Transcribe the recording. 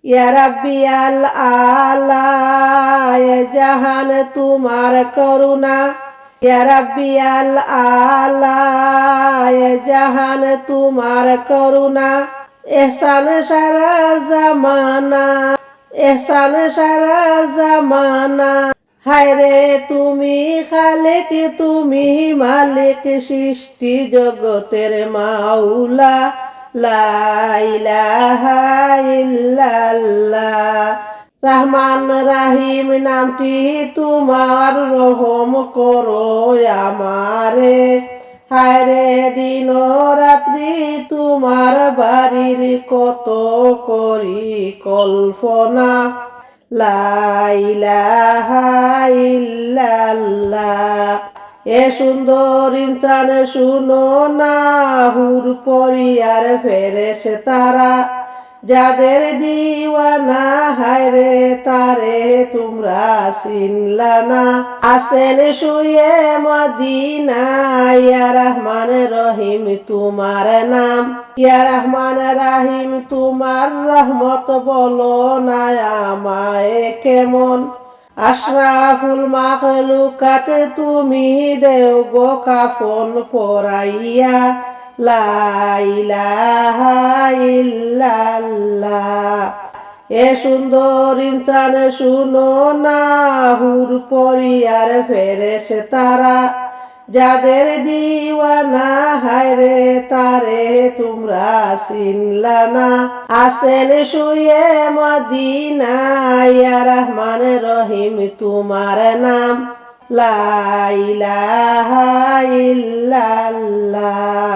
ইয়া রাব্বি আল আলা এ জাহান তোমার করুণা, ইয়া রাব্বি আল আলা এ জাহান তোমার করুণা, এহসান সারা জামানা, এহসান সারা জামানা। হায়রে তুমি খালেক তুমি মালিক সৃষ্টি জগতের মাওলা, লা ইলাহা ইল্লাল্লাহ। রহমান রাহিম নামটি তোমার, রহম করো আমারে। হায়রে দিন রাত্রি তোমার বাড়ির কত করি কল্পনা, লা ইলাহা ইল্লাল্লাহ। এ সুন্দর ইনসান শুনো না, হুর পরিয়ার ফেরেশতারা যাদের দিওয়ানা, হায়রে তারে তোমরা চিনলা না। আছেন শুয়ে মদিনায়, ইয়া রহমান রহিম তোমার নাম, ইয়া রহমান রাহিম তোমার রহমত বলো না আমায় কেমন। আশরাফুল মাখলুকাত তুমি দেও গো কাফন পরাইয়া, লা ইলাহা ইল্লাল্লাহ। এ সুন্দর ইনসান শুনো না, হুর পরিয়ার ফেরেশতারা যাদের দিওয়ানা, হায়রে তারে তোমরা চিনলা না। আছেন শুয়ে মদিনায়, ইয়া রহমান রহিম তোমার নাম, লা ইলাহা ইল্লাল্লাহ।